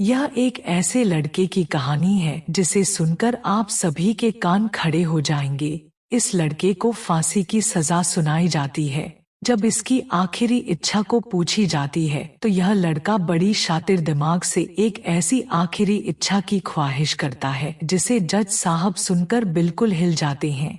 यह एक ऐसे लड़के की कहानी है जिसे सुनकर आप सभी के कान खड़े हो जाएंगे। इस लड़के को फांसी की सजा सुनाई जाती है। जब इसकी आखिरी इच्छा को पूछी जाती है तो यह लड़का बड़ी शातिर दिमाग से एक ऐसी आखिरी इच्छा की ख्वाहिश करता है जिसे जज साहब सुनकर बिल्कुल हिल जाते हैं।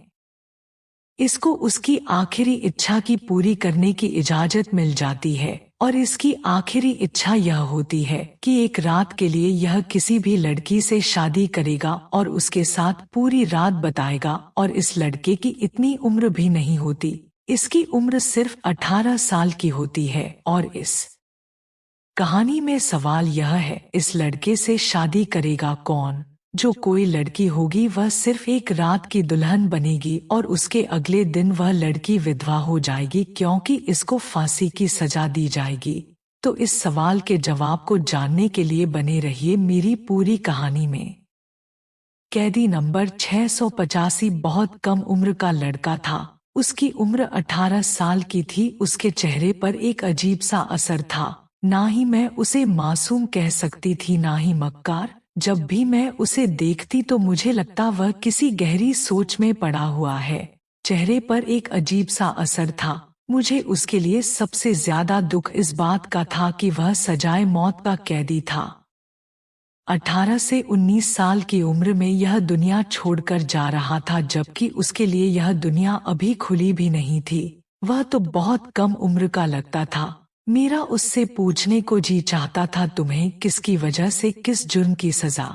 इसको उसकी आखिरी इच्छा की पूरी करने की इजाजत मिल जाती है और इसकी आखिरी इच्छा यह होती है कि एक रात के लिए यह किसी भी लड़की से शादी करेगा और उसके साथ पूरी रात बिताएगा। और इस लड़के की इतनी उम्र भी नहीं होती, इसकी उम्र सिर्फ 18 साल की होती है। और इस कहानी में सवाल यह है, इस लड़के से शादी करेगा कौन? जो कोई लड़की होगी वह सिर्फ एक रात की दुल्हन बनेगी और उसके अगले दिन वह लड़की विधवा हो जाएगी क्योंकि इसको फांसी की सजा दी जाएगी। तो इस सवाल के जवाब को जानने के लिए बने रहिए मेरी पूरी कहानी में। कैदी नंबर 685 बहुत कम उम्र का लड़का था। उसकी उम्र 18 साल की थी। उसके चेहरे पर एक अजीब सा असर था। ना ही मैं उसे मासूम कह सकती थी ना ही मक्कार। जब भी मैं उसे देखती तो मुझे लगता वह किसी गहरी सोच में पड़ा हुआ है। चेहरे पर एक अजीब सा असर था। मुझे उसके लिए सबसे ज्यादा दुख इस बात का था कि वह सजाए मौत का कैदी था। 18 से 19 साल की उम्र में यह दुनिया छोड़कर जा रहा था, जबकि उसके लिए यह दुनिया अभी खुली भी नहीं थी। वह तो बहुत कम उम्र का लगता था। मेरा उससे पूछने को जी चाहता था, तुम्हें किसकी वजह से किस जुर्म की सजा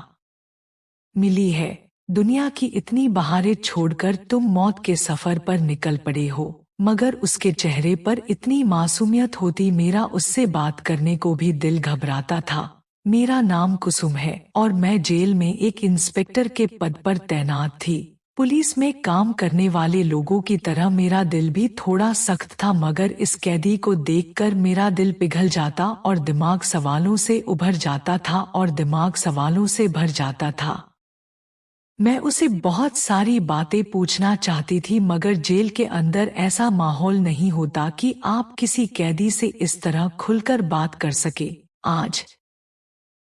मिली है? दुनिया की इतनी बहारें छोड़कर तुम मौत के सफर पर निकल पड़े हो। मगर उसके चेहरे पर इतनी मासूमियत होती, मेरा उससे बात करने को भी दिल घबराता था। मेरा नाम कुसुम है और मैं जेल में एक इंस्पेक्टर के पद पर तैनात थी। पुलिस में काम करने वाले लोगों की तरह मेरा दिल भी थोड़ा सख्त था, मगर इस कैदी को देखकर मेरा दिल पिघल जाता और दिमाग सवालों से उभर जाता था और दिमाग सवालों से भर जाता था। मैं उसे बहुत सारी बातें पूछना चाहती थी, मगर जेल के अंदर ऐसा माहौल नहीं होता कि आप किसी कैदी से इस तरह खुलकर बात कर सके। आज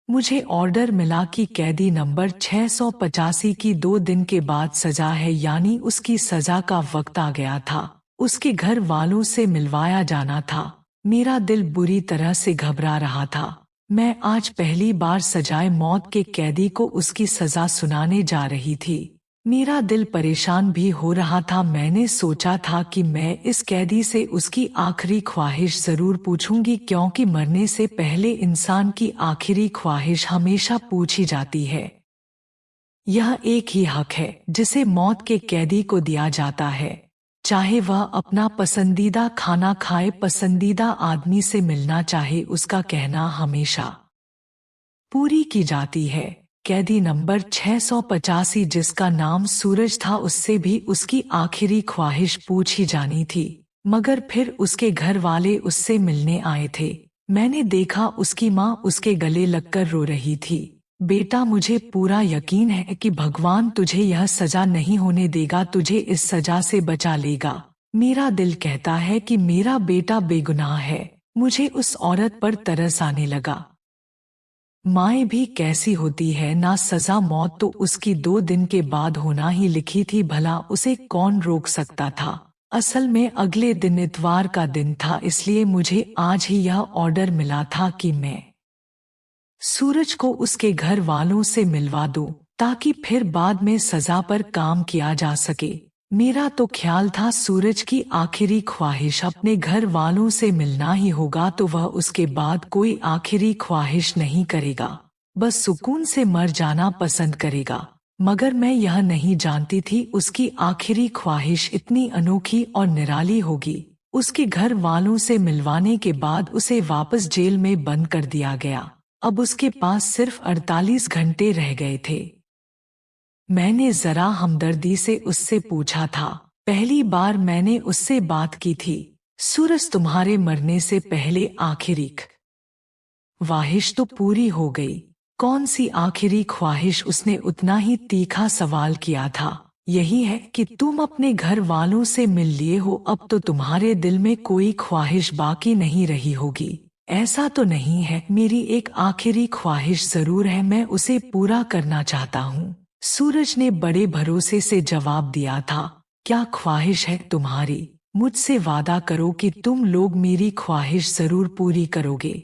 मुझे ऑर्डर मिला कि कैदी नंबर 685 की 2 दिन के बाद सजा है, यानी उसकी सजा का वक्त आ गया था। उसके घर वालों से मिलवाया जाना था। मेरा दिल बुरी तरह से घबरा रहा था। मैं आज पहली बार सजाए मौत के कैदी को उसकी सजा सुनाने जा रही थी। मेरा दिल परेशान भी हो रहा था। मैंने सोचा था कि मैं इस कैदी से उसकी आखिरी ख्वाहिश जरूर पूछूंगी, क्योंकि मरने से पहले इंसान की आखिरी ख्वाहिश हमेशा पूछी जाती है। यह एक ही हक है जिसे मौत के कैदी को दिया जाता है, चाहे वह अपना पसंदीदा खाना खाए, पसंदीदा आदमी से मिलना चाहे, उसका कहना हमेशा पूरी की जाती है। कैदी नंबर 685 जिसका नाम सूरज था, उससे भी उसकी आखिरी ख्वाहिश पूछी जानी थी, मगर फिर उसके घर वाले उससे मिलने आए थे। मैंने देखा उसकी माँ उसके गले लगकर रो रही थी। बेटा, मुझे पूरा यकीन है कि भगवान तुझे यह सजा नहीं होने देगा, तुझे इस सजा से बचा लेगा। मेरा दिल कहता है कि मेरा बेटा बेगुनाह है। मुझे उस औरत पर तरस आने लगा। माएँ भी कैसी होती है ना, सजा मौत तो उसकी 2 दिन के बाद होना ही लिखी थी, भला उसे कौन रोक सकता था। असल में अगले दिन इतवार का दिन था, इसलिए मुझे आज ही यह ऑर्डर मिला था कि मैं सूरज को उसके घर वालों से मिलवा दूं, ताकि फिर बाद में सजा पर काम किया जा सके। मेरा तो ख्याल था सूरज की आखिरी ख्वाहिश अपने घर वालों से मिलना ही होगा, तो वह उसके बाद कोई आखिरी ख्वाहिश नहीं करेगा, बस सुकून से मर जाना पसंद करेगा। मगर मैं यह नहीं जानती थी उसकी आखिरी ख्वाहिश इतनी अनोखी और निराली होगी। उसके घर वालों से मिलवाने के बाद उसे वापस जेल में बंद कर दिया गया। अब उसके पास सिर्फ 48 घंटे रह गए थे। मैंने जरा हमदर्दी से उससे पूछा था। पहली बार मैंने उससे बात की थी। सूरज, तुम्हारे मरने से पहले आखिरी ख्वाहिश तो पूरी हो गई। कौन सी आखिरी ख्वाहिश? उसने उतना ही तीखा सवाल किया था। यही है कि तुम अपने घर वालों से मिल लिए हो, अब तो तुम्हारे दिल में कोई ख्वाहिश बाकी नहीं रही होगी। ऐसा तो नहीं है, मेरी एक आखिरी ख्वाहिश जरूर है, मैं उसे पूरा करना चाहता हूँ। सूरज ने बड़े भरोसे से जवाब दिया था। क्या ख्वाहिश है तुम्हारी? मुझसे वादा करो कि तुम लोग मेरी ख्वाहिश जरूर पूरी करोगे।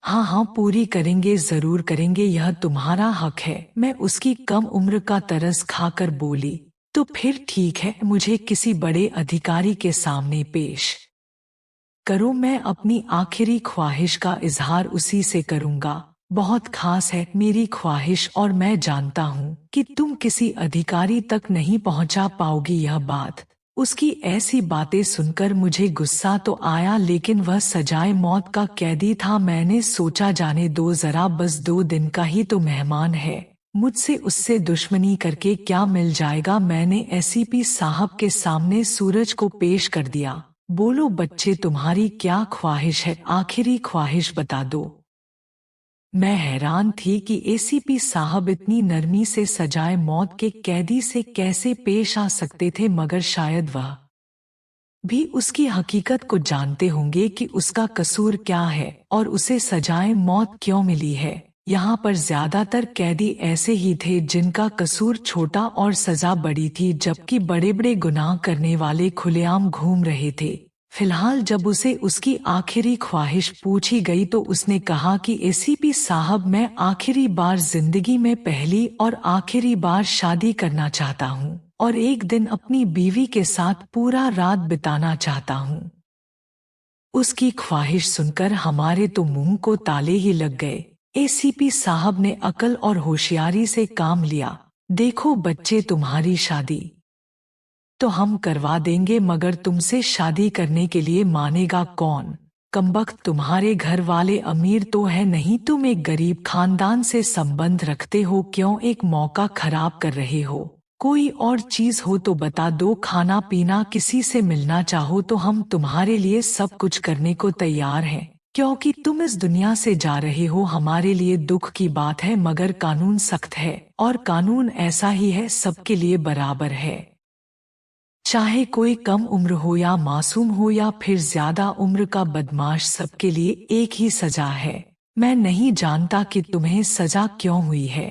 हाँ हाँ, पूरी करेंगे, जरूर करेंगे, यह तुम्हारा हक है। मैं उसकी कम उम्र का तरस खाकर बोली। तो फिर ठीक है, मुझे किसी बड़े अधिकारी के सामने पेश करो, मैं अपनी आखिरी ख्वाहिश का इजहार उसी से करूंगा। बहुत खास है मेरी ख्वाहिश, और मैं जानता हूँ कि तुम किसी अधिकारी तक नहीं पहुंचा पाओगी यह बात। उसकी ऐसी बातें सुनकर मुझे गुस्सा तो आया, लेकिन वह सजाए मौत का कैदी था। मैंने सोचा जाने दो जरा, बस 2 दिन का ही तो मेहमान है, मुझसे उससे दुश्मनी करके क्या मिल जाएगा। मैंने एसीपी साहब के सामने सूरज को पेश कर दिया। बोलो बच्चे, तुम्हारी क्या ख्वाहिश है? आखिरी ख्वाहिश बता दो। मैं हैरान थी कि एसीपी साहब इतनी नरमी से सजाए मौत के कैदी से कैसे पेश आ सकते थे, मगर शायद वह भी उसकी हकीकत को जानते होंगे कि उसका कसूर क्या है और उसे सजाए मौत क्यों मिली है। यहाँ पर ज्यादातर कैदी ऐसे ही थे जिनका कसूर छोटा और सजा बड़ी थी, जबकि बड़े बड़े गुनाह करने वाले खुलेआम घूम रहे थे। फिलहाल जब उसे उसकी आखिरी ख्वाहिश पूछी गई तो उसने कहा कि एसीपी साहब, मैं आखिरी बार जिंदगी में पहली और आखिरी बार शादी करना चाहता हूँ और एक दिन अपनी बीवी के साथ पूरा रात बिताना चाहता हूँ। उसकी ख्वाहिश सुनकर हमारे तो मुंह को ताले ही लग गए। एसीपी साहब ने अकल और होशियारी से काम लिया। देखो बच्चे, तुम्हारी शादी तो हम करवा देंगे, मगर तुमसे शादी करने के लिए मानेगा कौन? कमबख्त, तुम्हारे घर वाले अमीर तो है नहीं, तुम एक गरीब खानदान से संबंध रखते हो, क्यों एक मौका खराब कर रहे हो? कोई और चीज हो तो बता दो, खाना पीना, किसी से मिलना चाहो तो हम तुम्हारे लिए सब कुछ करने को तैयार हैं। क्योंकि तुम इस दुनिया से जा रहे हो हमारे लिए दुख की बात है, मगर कानून सख्त है और कानून ऐसा ही है, सबके लिए बराबर है। चाहे कोई कम उम्र हो या मासूम हो या फिर ज्यादा उम्र का बदमाश, सबके लिए एक ही सजा है। मैं नहीं जानता कि तुम्हें सजा क्यों हुई है।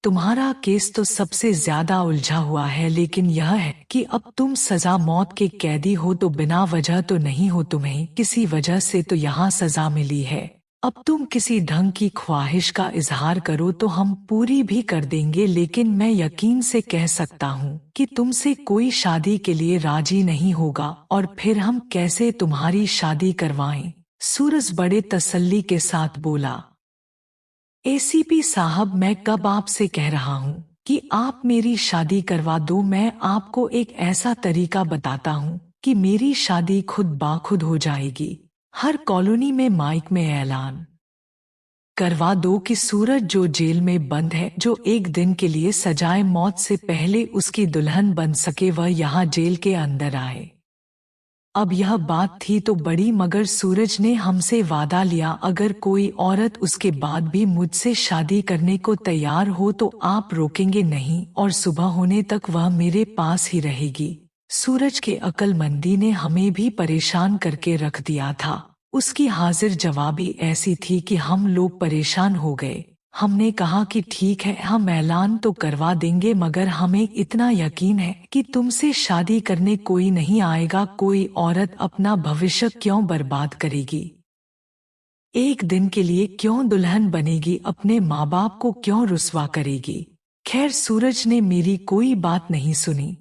तुम्हारा केस तो सबसे ज्यादा उलझा हुआ है, लेकिन यह है कि अब तुम सजा मौत के कैदी हो तो बिना वजह तो नहीं हो, तुम्हें किसी वजह से तो यहाँ सजा मिली है। अब तुम किसी ढंग की ख्वाहिश का इजहार करो तो हम पूरी भी कर देंगे, लेकिन मैं यकीन से कह सकता हूँ कि तुमसे कोई शादी के लिए राजी नहीं होगा, और फिर हम कैसे तुम्हारी शादी करवाएं? सूरज बड़े तसल्ली के साथ बोला। एसीपी साहब, मैं कब आपसे कह रहा हूँ कि आप मेरी शादी करवा दो। मैं आपको एक ऐसा तरीका बताता हूँ कि मेरी शादी खुद बाखुद हो जाएगी। हर कॉलोनी में माइक में ऐलान करवा दो कि सूरज जो जेल में बंद है, जो एक दिन के लिए सजाए मौत से पहले उसकी दुल्हन बन सके, वह यहाँ जेल के अंदर आए। अब यह बात थी तो बड़ी, मगर सूरज ने हमसे वादा लिया, अगर कोई औरत उसके बाद भी मुझसे शादी करने को तैयार हो तो आप रोकेंगे नहीं और सुबह होने तक वह मेरे पास ही रहेगी। सूरज के अक्लमंदी ने हमें भी परेशान करके रख दिया था। उसकी हाजिर जवाबी ऐसी थी कि हम लोग परेशान हो गए। हमने कहा कि ठीक है, हम ऐलान तो करवा देंगे, मगर हमें इतना यकीन है कि तुमसे शादी करने कोई नहीं आएगा। कोई औरत अपना भविष्य क्यों बर्बाद करेगी? एक दिन के लिए क्यों दुल्हन बनेगी? अपने माँ बाप को क्यों रुस्वा करेगी? खैर, सूरज ने मेरी कोई बात नहीं सुनी।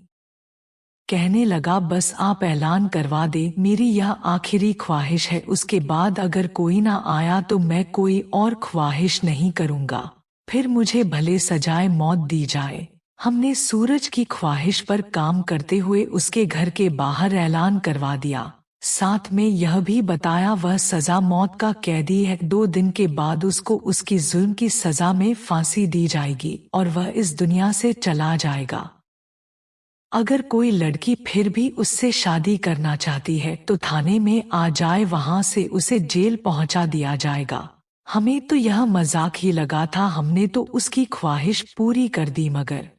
कहने लगा, बस आप ऐलान करवा दे, मेरी यह आखिरी ख्वाहिश है, उसके बाद अगर कोई ना आया तो मैं कोई और ख्वाहिश नहीं करूंगा, फिर मुझे भले सजाए मौत दी जाए। हमने सूरज की ख्वाहिश पर काम करते हुए उसके घर के बाहर ऐलान करवा दिया। साथ में यह भी बताया वह सजा मौत का कैदी है, 2 दिन के बाद उसको उसकी जुल्म की सजा में फांसी दी जाएगी और वह इस दुनिया से चला जाएगा। अगर कोई लड़की फिर भी उससे शादी करना चाहती है तो थाने में आ जाए, वहां से उसे जेल पहुंचा दिया जाएगा। हमें तो यह मजाक ही लगा था, हमने तो उसकी ख्वाहिश पूरी कर दी, मगर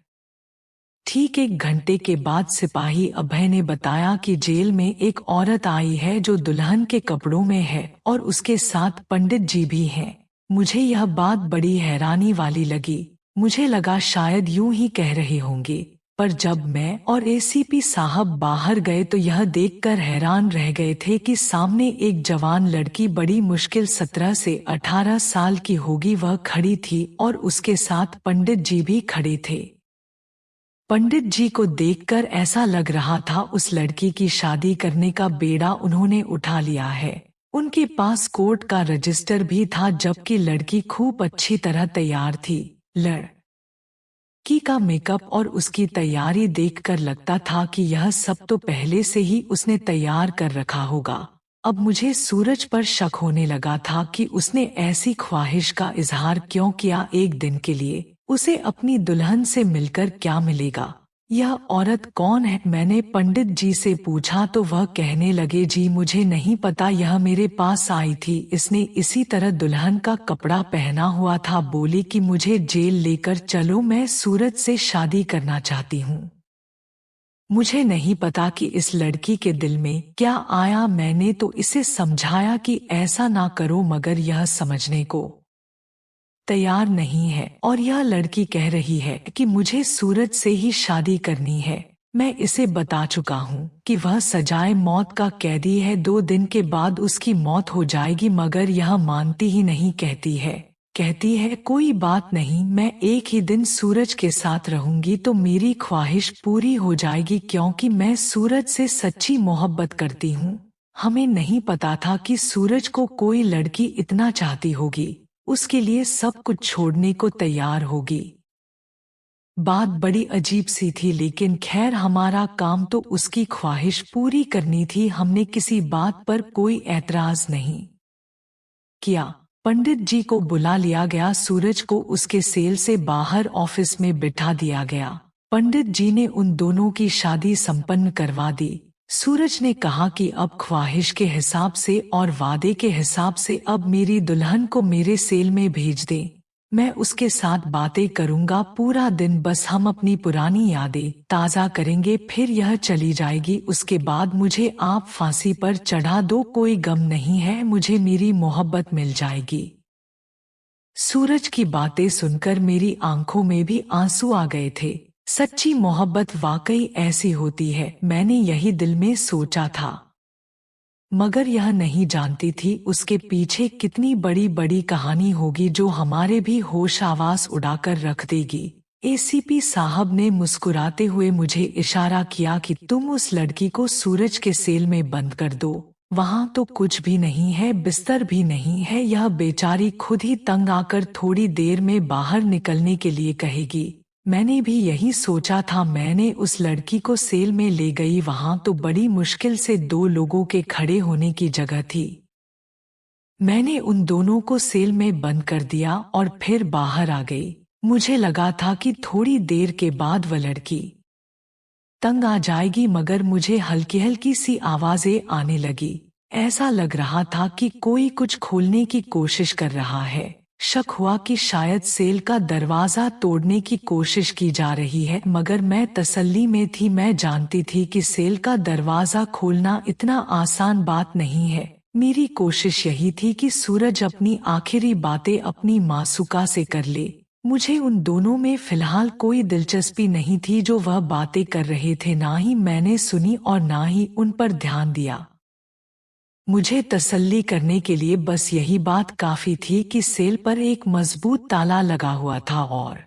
ठीक 1 घंटे के बाद सिपाही अभय ने बताया कि जेल में एक औरत आई है जो दुल्हन के कपड़ों में है और उसके साथ पंडित जी भी हैं। मुझे यह बात बड़ी हैरानी वाली लगी। मुझे लगा शायद यूं ही कह रहे होंगे, पर जब मैं और एसीपी साहब बाहर गए तो यह देखकर हैरान रह गए थे कि सामने एक जवान लड़की, बड़ी मुश्किल 17 से 18 साल की होगी, वह खड़ी थी और उसके साथ पंडित जी भी खड़े थे। पंडित जी को देखकर ऐसा लग रहा था उस लड़की की शादी करने का बेड़ा उन्होंने उठा लिया है। उनके पास कोर्ट का रजिस्टर भी था, जबकि लड़की खूब अच्छी तरह तैयार थी। लड़की का मेकअप और उसकी तैयारी देखकर लगता था कि यह सब तो पहले से ही उसने तैयार कर रखा होगा। अब मुझे सूरज पर शक होने लगा था कि उसने ऐसी ख्वाहिश का इजहार क्यों किया। एक दिन के लिए उसे अपनी दुल्हन से मिलकर क्या मिलेगा? यह औरत कौन है? मैंने पंडित जी से पूछा तो वह कहने लगे, जी मुझे नहीं पता, यह मेरे पास आई थी, इसने इसी तरह दुल्हन का कपड़ा पहना हुआ था, बोली कि मुझे जेल लेकर चलो, मैं सूरज से शादी करना चाहती हूँ। मुझे नहीं पता कि इस लड़की के दिल में क्या आया। मैंने तो इसे समझाया कि ऐसा ना करो, मगर यह समझने को तैयार नहीं है और यह लड़की कह रही है कि मुझे सूरज से ही शादी करनी है। मैं इसे बता चुका हूँ कि वह सजाए मौत का कैदी है, 2 दिन के बाद उसकी मौत हो जाएगी, मगर यह मानती ही नहीं। कहती है कोई बात नहीं, मैं एक ही दिन सूरज के साथ रहूंगी तो मेरी ख्वाहिश पूरी हो जाएगी, क्योंकि मैं सूरज से सच्ची मोहब्बत करती हूँ। हमें नहीं पता था कि सूरज को कोई लड़की इतना चाहती होगी, उसके लिए सब कुछ छोड़ने को तैयार होगी। बात बड़ी अजीब सी थी, लेकिन खैर हमारा काम तो उसकी ख्वाहिश पूरी करनी थी। हमने किसी बात पर कोई ऐतराज नहीं किया। पंडित जी को बुला लिया गया। सूरज को उसके सेल से बाहर ऑफिस में बिठा दिया गया। पंडित जी ने उन दोनों की शादी संपन्न करवा दी। सूरज ने कहा कि अब ख्वाहिश के हिसाब से और वादे के हिसाब से अब मेरी दुल्हन को मेरे सेल में भेज दें। मैं उसके साथ बातें करूंगा पूरा दिन, बस हम अपनी पुरानी यादें ताज़ा करेंगे, फिर यह चली जाएगी। उसके बाद मुझे आप फांसी पर चढ़ा दो, कोई गम नहीं है, मुझे मेरी मोहब्बत मिल जाएगी। सूरज की बातें सुनकर मेरी आंखों में भी आंसू आ गए थे। सच्ची मोहब्बत वाकई ऐसी होती है, मैंने यही दिल में सोचा था, मगर यह नहीं जानती थी उसके पीछे कितनी बड़ी बड़ी कहानी होगी जो हमारे भी होश आवास उड़ाकर रख देगी। एसीपी साहब ने मुस्कुराते हुए मुझे इशारा किया कि तुम उस लड़की को सूरज के सेल में बंद कर दो। वहां तो कुछ भी नहीं है, बिस्तर भी नहीं है, यह बेचारी खुद ही तंग आकर थोड़ी देर में बाहर निकलने के लिए कहेगी। मैंने भी यही सोचा था। मैंने उस लड़की को सेल में ले गई, वहां तो बड़ी मुश्किल से 2 लोगों के खड़े होने की जगह थी। मैंने उन दोनों को सेल में बंद कर दिया और फिर बाहर आ गई। मुझे लगा था कि थोड़ी देर के बाद वह लड़की तंग आ जाएगी, मगर मुझे हल्की हल्की सी आवाजें आने लगी। ऐसा लग रहा था कि कोई कुछ खोलने की कोशिश कर रहा है। शक हुआ कि शायद सेल का दरवाजा तोड़ने की कोशिश की जा रही है, मगर मैं तसल्ली में थी। मैं जानती थी कि सेल का दरवाजा खोलना इतना आसान बात नहीं है। मेरी कोशिश यही थी कि सूरज अपनी आखिरी बातें अपनी मासूका से कर ले। मुझे उन दोनों में फिलहाल कोई दिलचस्पी नहीं थी जो वह बातें कर रहे थे, ना ही मैंने सुनी और ना ही उन पर ध्यान दिया। मुझे तसल्ली करने के लिए बस यही बात काफी थी कि सेल पर एक मजबूत ताला लगा हुआ था और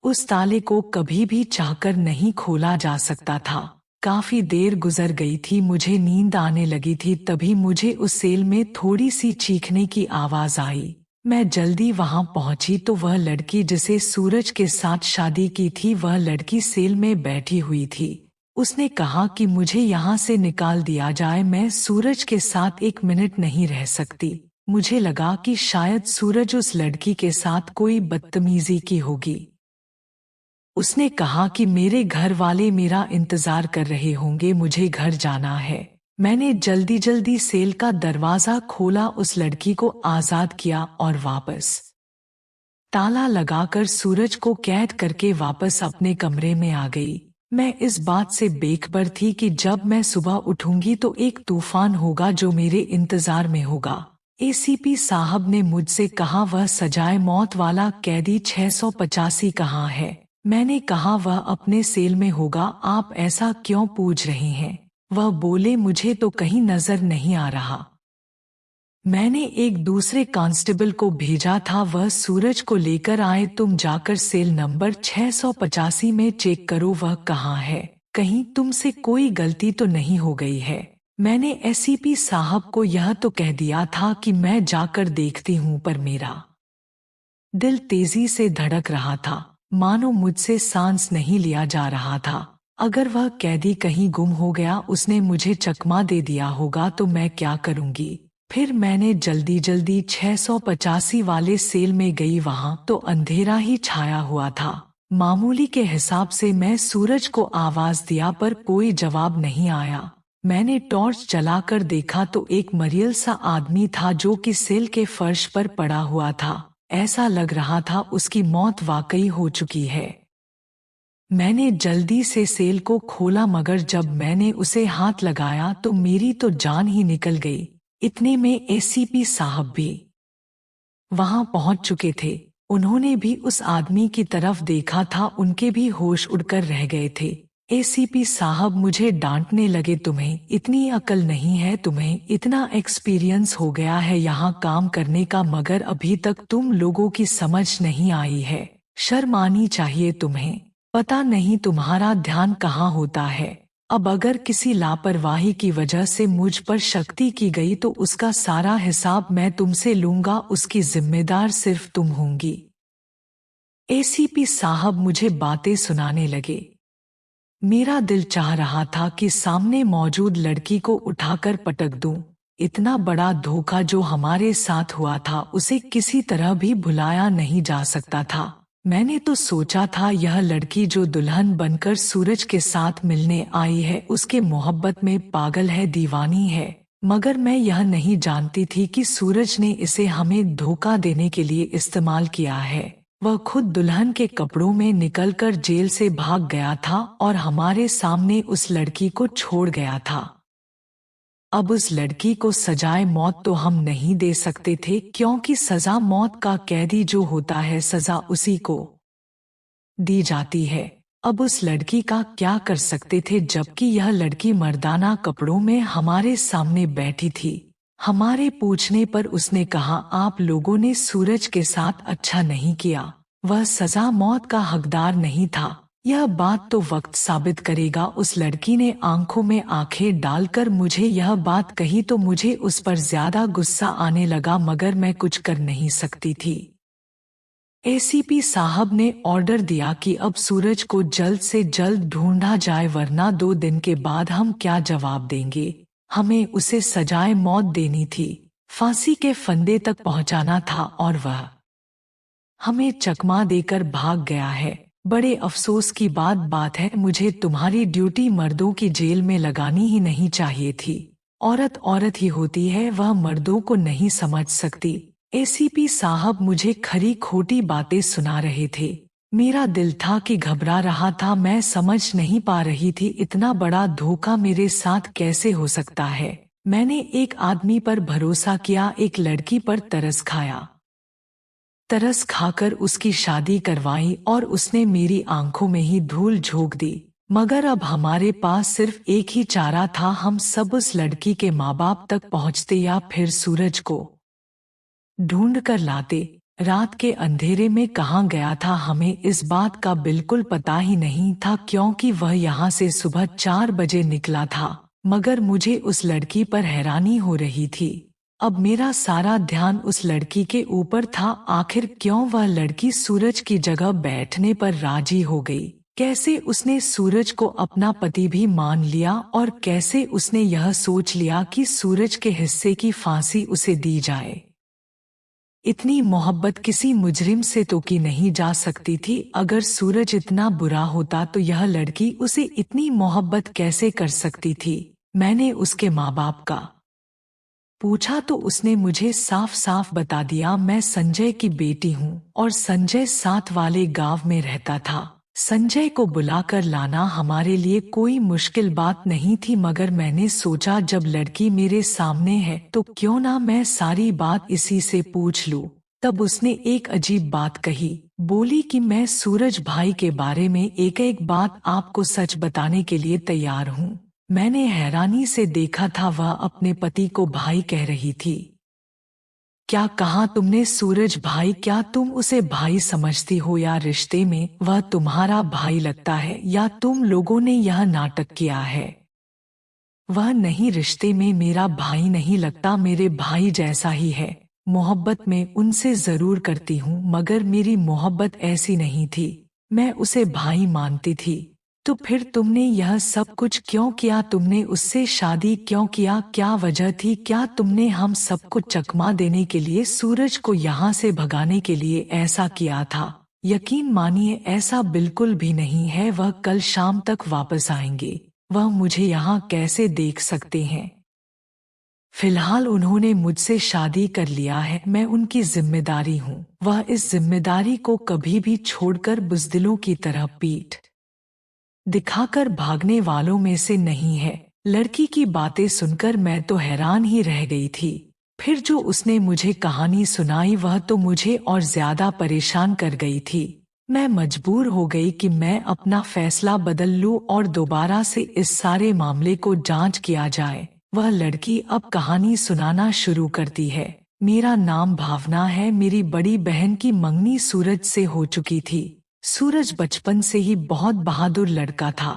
उस ताले को कभी भी चाहकर नहीं खोला जा सकता था। काफी देर गुजर गई थी, मुझे नींद आने लगी थी, तभी मुझे उस सेल में थोड़ी सी चीखने की आवाज आई। मैं जल्दी वहां पहुंची तो वह लड़की जिसे सूरज के साथ शादी की थी, वह लड़की सेल में बैठी हुई थी। उसने कहा कि मुझे यहाँ से निकाल दिया जाए, मैं सूरज के साथ 1 मिनट नहीं रह सकती। मुझे लगा कि शायद सूरज उस लड़की के साथ कोई बदतमीजी की होगी। उसने कहा कि मेरे घर वाले मेरा इंतजार कर रहे होंगे, मुझे घर जाना है। मैंने जल्दी जल्दी सेल का दरवाजा खोला, उस लड़की को आजाद किया और वापस ताला लगाकर सूरज को कैद करके वापस अपने कमरे में आ गई। मैं इस बात से बेखबर थी कि जब मैं सुबह उठूंगी तो एक तूफान होगा जो मेरे इंतजार में होगा। एसीपी साहब ने मुझसे कहा, वह सजाए मौत वाला कैदी 685 कहाँ है? मैंने कहा, वह अपने सेल में होगा। आप ऐसा क्यों पूछ रहे हैं? वह बोले, मुझे तो कहीं नजर नहीं आ रहा। मैंने एक दूसरे कांस्टेबल को भेजा था, वह सूरज को लेकर आए। तुम जाकर सेल नंबर 685 में चेक करो, वह कहाँ है। कहीं तुमसे कोई गलती तो नहीं हो गई है। मैंने एसीपी साहब को यह तो कह दिया था कि मैं जाकर देखती हूँ, पर मेरा दिल तेजी से धड़क रहा था, मानो मुझसे सांस नहीं लिया जा रहा था। अगर वह कैदी कहीं गुम हो गया, उसने मुझे चकमा दे दिया होगा, तो मैं क्या करूंगी? फिर मैंने जल्दी जल्दी 685 वाले सेल में गई। वहां तो अंधेरा ही छाया हुआ था। मामूली के हिसाब से मैं सूरज को आवाज दिया, पर कोई जवाब नहीं आया। मैंने टॉर्च जलाकर देखा तो एक मरियल सा आदमी था जो कि सेल के फर्श पर पड़ा हुआ था। ऐसा लग रहा था उसकी मौत वाकई हो चुकी है। मैंने जल्दी से सेल को खोला, मगर जब मैंने उसे हाथ लगाया तो मेरी तो जान ही निकल गई। इतने में एसीपी साहब भी वहां पहुंच चुके थे। उन्होंने भी उस आदमी की तरफ देखा था, उनके भी होश उड़कर रह गए थे। एसीपी साहब मुझे डांटने लगे, तुम्हें इतनी अकल नहीं है, तुम्हें इतना एक्सपीरियंस हो गया है यहाँ काम करने का, मगर अभी तक तुम लोगों की समझ नहीं आई है। शर्म आनी चाहिए तुम्हें। पता नहीं तुम्हारा ध्यान कहाँ होता है। अब अगर किसी लापरवाही की वजह से मुझ पर शक्ति की गई तो उसका सारा हिसाब मैं तुमसे लूंगा, उसकी जिम्मेदार सिर्फ तुम होंगी। एसीपी साहब मुझे बातें सुनाने लगे। मेरा दिल चाह रहा था कि सामने मौजूद लड़की को उठाकर पटक दूं। इतना बड़ा धोखा जो हमारे साथ हुआ था, उसे किसी तरह भी भुलाया नहीं जा सकता था। मैंने तो सोचा था यह लड़की जो दुल्हन बनकर सूरज के साथ मिलने आई है, उसके मोहब्बत में पागल है, दीवानी है। मगर मैं यह नहीं जानती थी कि सूरज ने इसे हमें धोखा देने के लिए इस्तेमाल किया है। वह खुद दुल्हन के कपड़ों में निकलकर जेल से भाग गया था और हमारे सामने उस लड़की को छोड़ गया था। अब उस लड़की को सजाए मौत तो हम नहीं दे सकते थे, क्योंकि सजा मौत का कैदी जो होता है, सजा उसी को दी जाती है। अब उस लड़की का क्या कर सकते थे, जबकि यह लड़की मर्दाना कपड़ों में हमारे सामने बैठी थी। हमारे पूछने पर उसने कहा, आप लोगों ने सूरज के साथ अच्छा नहीं किया, वह सजा मौत का हकदार नहीं था। यह बात तो वक्त साबित करेगा। उस लड़की ने आंखों में आंखें डालकर मुझे यह बात कही तो मुझे उस पर ज्यादा गुस्सा आने लगा, मगर मैं कुछ कर नहीं सकती थी। एसीपी साहब ने ऑर्डर दिया कि अब सूरज को जल्द से जल्द ढूंढा जाए, वरना 2 दिन के बाद हम क्या जवाब देंगे। हमें उसे सजाए मौत देनी थी, फांसी के फंदे तक पहुंचाना था, और वह हमें चकमा देकर भाग गया है। बड़े अफसोस की बात है, मुझे तुम्हारी ड्यूटी मर्दों की जेल में लगानी ही नहीं चाहिए थी। औरत औरत ही होती है, वह मर्दों को नहीं समझ सकती। एसीपी साहब मुझे खरी खोटी बातें सुना रहे थे। मेरा दिल था कि घबरा रहा था, मैं समझ नहीं पा रही थी इतना बड़ा धोखा मेरे साथ कैसे हो सकता है। मैंने एक आदमी पर भरोसा किया, एक लड़की पर तरस खाया। तरस खाकर उसकी शादी करवाई और उसने मेरी आंखों में ही धूल झोंक दी। मगर अब हमारे पास सिर्फ एक ही चारा था, हम सब उस लड़की के माँ बाप तक पहुँचते या फिर सूरज को ढूंढ कर लाते। रात के अंधेरे में कहाँ गया था, हमें इस बात का बिल्कुल पता ही नहीं था, क्योंकि वह यहाँ से सुबह 4 बजे निकला था। मगर मुझे उस लड़की पर हैरानी हो रही थी। अब मेरा सारा ध्यान उस लड़की के ऊपर था। आखिर क्यों वह लड़की सूरज की जगह बैठने पर राजी हो गई? कैसे उसने सूरज को अपना पति भी मान लिया, और कैसे उसने यह सोच लिया कि सूरज के हिस्से की फांसी उसे दी जाए? इतनी मोहब्बत किसी मुजरिम से तो की नहीं जा सकती थी। अगर सूरज इतना बुरा होता तो यह लड़की उसे इतनी मोहब्बत कैसे कर सकती थी? मैंने उसके माँ बाप का पूछा तो उसने मुझे साफ साफ बता दिया, मैं संजय की बेटी हूँ और संजय साथ वाले गांव में रहता था। संजय को बुलाकर लाना हमारे लिए कोई मुश्किल बात नहीं थी, मगर मैंने सोचा जब लड़की मेरे सामने है तो क्यों ना मैं सारी बात इसी से पूछ लूं। तब उसने एक अजीब बात कही, बोली कि मैं सूरज भाई के बारे में एक एक बात आपको सच बताने के लिए तैयार हूँ। मैंने हैरानी से देखा था, वह अपने पति को भाई कह रही थी। क्या कहा तुमने सूरज भाई? क्या तुम उसे भाई समझती हो या रिश्ते में वह तुम्हारा भाई लगता है, या तुम लोगों ने यह नाटक किया है? वह नहीं, रिश्ते में मेरा भाई नहीं लगता, मेरे भाई जैसा ही है। मोहब्बत में उनसे जरूर करती हूँ, मगर मेरी मोहब्बत ऐसी नहीं थी। मैं उसे भाई मानती थी। तो फिर तुमने यह सब कुछ क्यों किया? तुमने उससे शादी क्यों किया? क्या वजह थी? क्या तुमने हम सबको चकमा देने के लिए, सूरज को यहाँ से भगाने के लिए ऐसा किया था? यकीन मानिए ऐसा बिल्कुल भी नहीं है। वह कल शाम तक वापस आएंगे। वह मुझे यहाँ कैसे देख सकते हैं? फिलहाल उन्होंने मुझसे शादी कर लिया है, मैं उनकी जिम्मेदारी हूँ। वह इस जिम्मेदारी को कभी भी छोड़कर बुज़दिलों की तरह पीठ दिखाकर भागने वालों में से नहीं है। लड़की की बातें सुनकर मैं तो हैरान ही रह गई थी। फिर जो उसने मुझे कहानी सुनाई वह तो मुझे और ज्यादा परेशान कर गई थी। मैं मजबूर हो गई कि मैं अपना फैसला बदल लूं और दोबारा से इस सारे मामले को जांच किया जाए। वह लड़की अब कहानी सुनाना शुरू करती है। मेरा नाम भावना है। मेरी बड़ी बहन की मंगनी सूरज से हो चुकी थी। सूरज बचपन से ही बहुत बहादुर लड़का था।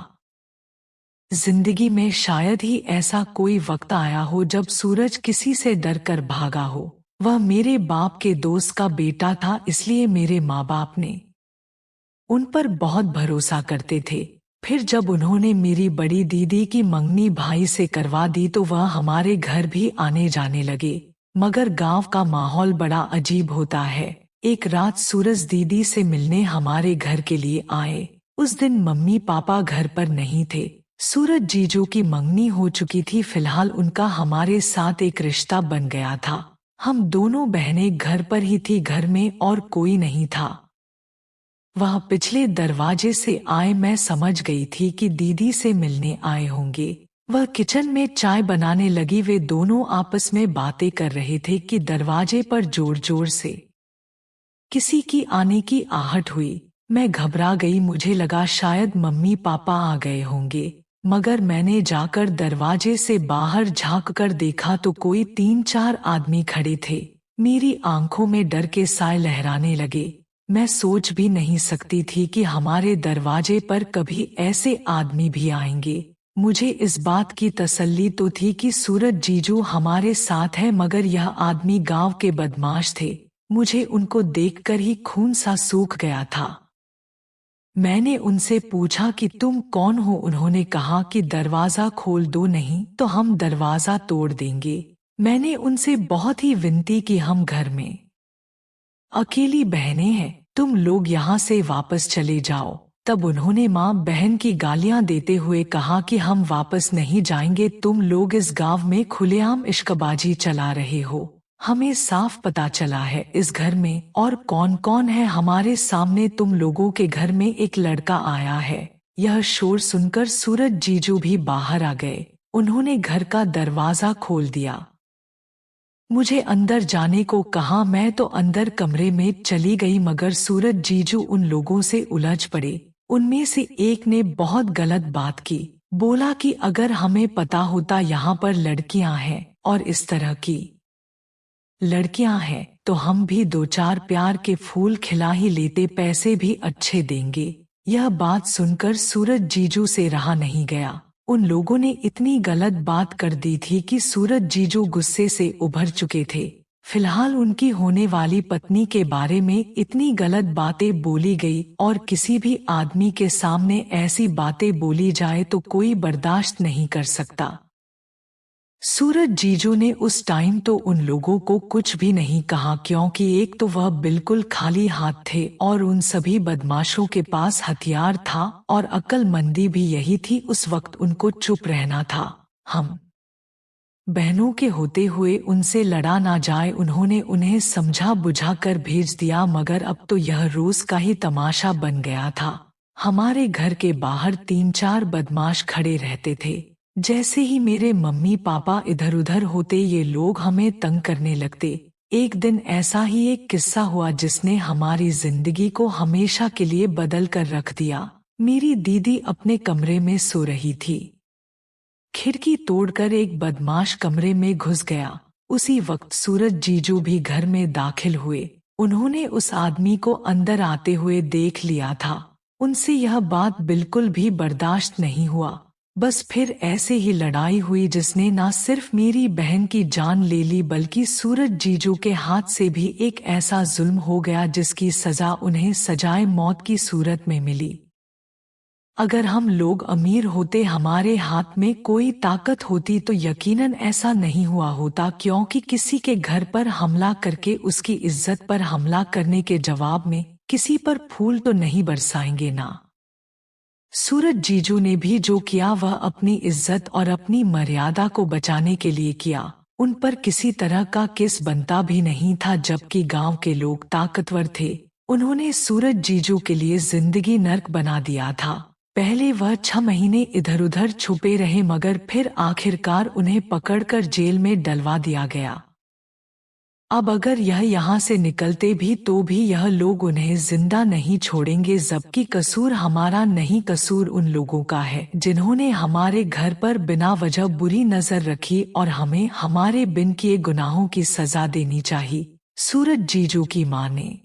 जिंदगी में शायद ही ऐसा कोई वक्त आया हो जब सूरज किसी से डर कर भागा हो। वह मेरे बाप के दोस्त का बेटा था, इसलिए मेरे माँ बाप ने उन पर बहुत भरोसा करते थे। फिर जब उन्होंने मेरी बड़ी दीदी की मंगनी भाई से करवा दी तो वह हमारे घर भी आने जाने लगे। मगर गांव का माहौल बड़ा अजीब होता है। एक रात सूरज दीदी से मिलने हमारे घर के लिए आए। उस दिन मम्मी पापा घर पर नहीं थे। सूरज जीजू की मंगनी हो चुकी थी। फिलहाल उनका हमारे साथ एक रिश्ता बन गया था। हम दोनों बहनें घर पर ही थी, घर में और कोई नहीं था। वह पिछले दरवाजे से आए। मैं समझ गई थी कि दीदी से मिलने आए होंगे। वह किचन में चाय बनाने लगी। वे दोनों आपस में बातें कर रहे थे कि दरवाजे पर जोर जोर से किसी की आने की आहट हुई। मैं घबरा गई, मुझे लगा शायद मम्मी पापा आ गए होंगे। मगर मैंने जाकर दरवाजे से बाहर झांक कर देखा तो कोई 3-4 आदमी खड़े थे। मेरी आंखों में डर के साए लहराने लगे। मैं सोच भी नहीं सकती थी कि हमारे दरवाजे पर कभी ऐसे आदमी भी आएंगे। मुझे इस बात की तसल्ली तो थी कि सूरज जीजू हमारे साथ है, मगर यह आदमी गांव के बदमाश थे। मुझे उनको देखकर ही खून सा सूख गया था। मैंने उनसे पूछा कि तुम कौन हो? उन्होंने कहा कि दरवाजा खोल दो, नहीं तो हम दरवाजा तोड़ देंगे। मैंने उनसे बहुत ही विनती की, हम घर में अकेली बहनें हैं, तुम लोग यहाँ से वापस चले जाओ। तब उन्होंने माँ बहन की गालियाँ देते हुए कहा कि हम वापस नहीं जाएंगे, तुम लोग इस गांव में खुलेआम इश्कबाजी चला रहे हो। हमें साफ पता चला है इस घर में और कौन कौन है। हमारे सामने तुम लोगों के घर में एक लड़का आया है। यह शोर सुनकर सूरज जीजू भी बाहर आ गए। उन्होंने घर का दरवाजा खोल दिया, मुझे अंदर जाने को कहा। मैं तो अंदर कमरे में चली गई, मगर सूरज जीजू उन लोगों से उलझ पड़े। उनमें से एक ने बहुत गलत बात की। बोला कि अगर हमें पता होता यहाँ पर लड़कियां हैं और इस तरह की लड़कियां हैं तो हम भी 2-4 प्यार के फूल खिला ही लेते, पैसे भी अच्छे देंगे। यह बात सुनकर सूरज जीजू से रहा नहीं गया। उन लोगों ने इतनी गलत बात कर दी थी कि सूरज जीजू गुस्से से उभर चुके थे। फिलहाल उनकी होने वाली पत्नी के बारे में इतनी गलत बातें बोली गई और किसी भी आदमी के सामने ऐसी बातें बोली जाए तो कोई बर्दाश्त नहीं कर सकता। सूरज जीजू ने उस टाइम तो उन लोगों को कुछ भी नहीं कहा, क्योंकि एक तो वह बिल्कुल खाली हाथ थे और उन सभी बदमाशों के पास हथियार था और अक्लमंदी भी यही थी उस वक्त, उनको चुप रहना था। हम बहनों के होते हुए उनसे लड़ा ना जाए, उन्होंने उन्हें समझा बुझा कर भेज दिया, मगर अब तो यह रोज का ही तमाशा बन गया था। हमारे घर के बाहर 3-4 बदमाश खड़े रहते थे। जैसे ही मेरे मम्मी पापा इधर उधर होते ये लोग हमें तंग करने लगते। एक दिन ऐसा ही एक किस्सा हुआ जिसने हमारी जिंदगी को हमेशा के लिए बदल कर रख दिया। मेरी दीदी अपने कमरे में सो रही थी। खिड़की तोड़कर एक बदमाश कमरे में घुस गया। उसी वक्त सूरज जीजू भी घर में दाखिल हुए। उन्होंने उस आदमी को अंदर आते हुए देख लिया था। उनसे यह बात बिल्कुल भी बर्दाश्त नहीं हुआ। बस फिर ऐसे ही लड़ाई हुई जिसने ना सिर्फ मेरी बहन की जान ले ली बल्कि सूरज जीजू के हाथ से भी एक ऐसा जुल्म हो गया जिसकी सजा उन्हें सजाए मौत की सूरत में मिली। अगर हम लोग अमीर होते, हमारे हाथ में कोई ताकत होती तो यकीनन ऐसा नहीं हुआ होता, क्योंकि किसी के घर पर हमला करके उसकी इज्जत पर हमला करने के जवाब में किसी पर फूल तो नहीं बरसाएंगे ना। सूरज जीजू ने भी जो किया वह अपनी इज्जत और अपनी मर्यादा को बचाने के लिए किया। उन पर किसी तरह का केस बनता भी नहीं था, जबकि गांव के लोग ताकतवर थे। उन्होंने सूरज जीजू के लिए जिंदगी नर्क बना दिया था। पहले वह 6 महीने इधर उधर छुपे रहे, मगर फिर आखिरकार उन्हें पकड़कर जेल में डलवा दिया गया। अब अगर यह यहाँ से निकलते भी तो भी यह लोग उन्हें जिंदा नहीं छोड़ेंगे, जबकि कसूर हमारा नहीं, कसूर उन लोगों का है जिन्होंने हमारे घर पर बिना वजह बुरी नजर रखी और हमें हमारे बिन किए गुनाहों की सजा देनी चाहिए। सूरज जीजू की मां ने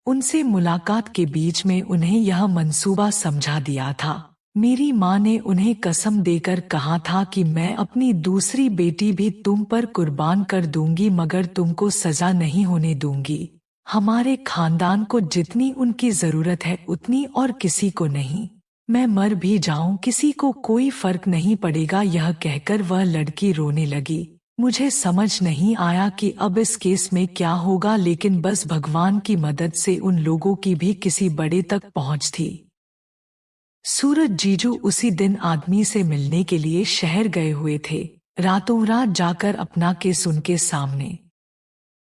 उनसे मुलाकात के बीच में उन्हें यह मंसूबा समझा दिया था। मेरी माँ ने उन्हें कसम देकर कहा था कि मैं अपनी दूसरी बेटी भी तुम पर कुर्बान कर दूंगी, मगर तुमको सजा नहीं होने दूंगी। हमारे खानदान को जितनी उनकी जरूरत है उतनी, और किसी को नहीं। मैं मर भी जाऊं किसी को कोई फर्क नहीं पड़ेगा। यह कहकर वह लड़की रोने लगी। मुझे समझ नहीं आया कि अब इस केस में क्या होगा, लेकिन बस भगवान की मदद से उन लोगों की भी किसी बड़े तक पहुंच थी। सूरज जीजू उसी दिन आदमी से मिलने के लिए शहर गए हुए थे। रातों रात जाकर अपना केस उनके सामने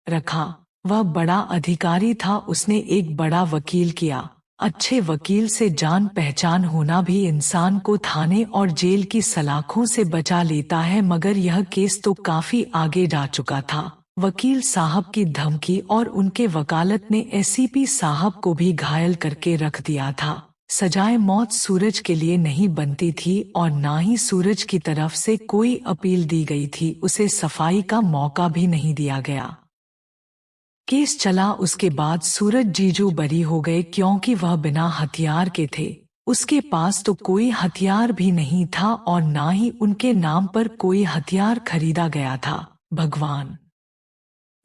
रखा। वह बड़ा अधिकारी था, उसने एक बड़ा वकील किया। अच्छे वकील से जान पहचान होना भी इंसान को थाने और जेल की सलाखों से बचा लेता है, मगर यह केस तो काफी आगे जा चुका था। वकील साहब की धमकी और उनके वकालत ने एसीपी साहब को भी घायल करके रख दिया था। सजाए मौत सूरज के लिए नहीं बनती थी और ना ही सूरज की तरफ से कोई अपील दी गई थी। उसे सफाई का मौका भी नहीं दिया गया। केस चला, उसके बाद सूरज जीजू बरी हो गए, क्योंकि वह बिना हथियार के थे। उसके पास तो कोई हथियार भी नहीं था और ना ही उनके नाम पर कोई हथियार खरीदा गया था। भगवान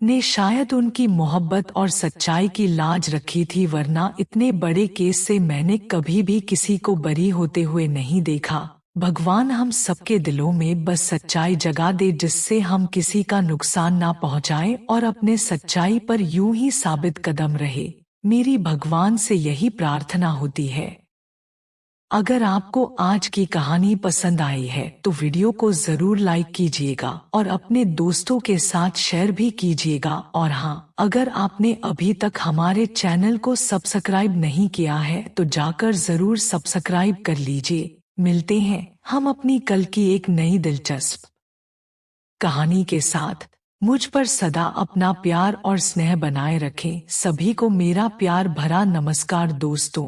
ने शायद उनकी मोहब्बत और सच्चाई की लाज रखी थी, वरना इतने बड़े केस से मैंने कभी भी किसी को बरी होते हुए नहीं देखा। भगवान हम सबके दिलों में बस सच्चाई जगा दे, जिससे हम किसी का नुकसान ना पहुंचाएं और अपने सच्चाई पर यूं ही साबित कदम रहे। मेरी भगवान से यही प्रार्थना होती है। अगर आपको आज की कहानी पसंद आई है तो वीडियो को जरूर लाइक कीजिएगा और अपने दोस्तों के साथ शेयर भी कीजिएगा। और हाँ, अगर आपने अभी तक हमारे चैनल को सब्सक्राइब नहीं किया है तो जाकर जरूर सब्सक्राइब कर लीजिए। मिलते हैं हम अपनी कल की एक नई दिलचस्प कहानी के साथ। मुझ पर सदा अपना प्यार और स्नेह बनाए रखें। सभी को मेरा प्यार भरा नमस्कार दोस्तों।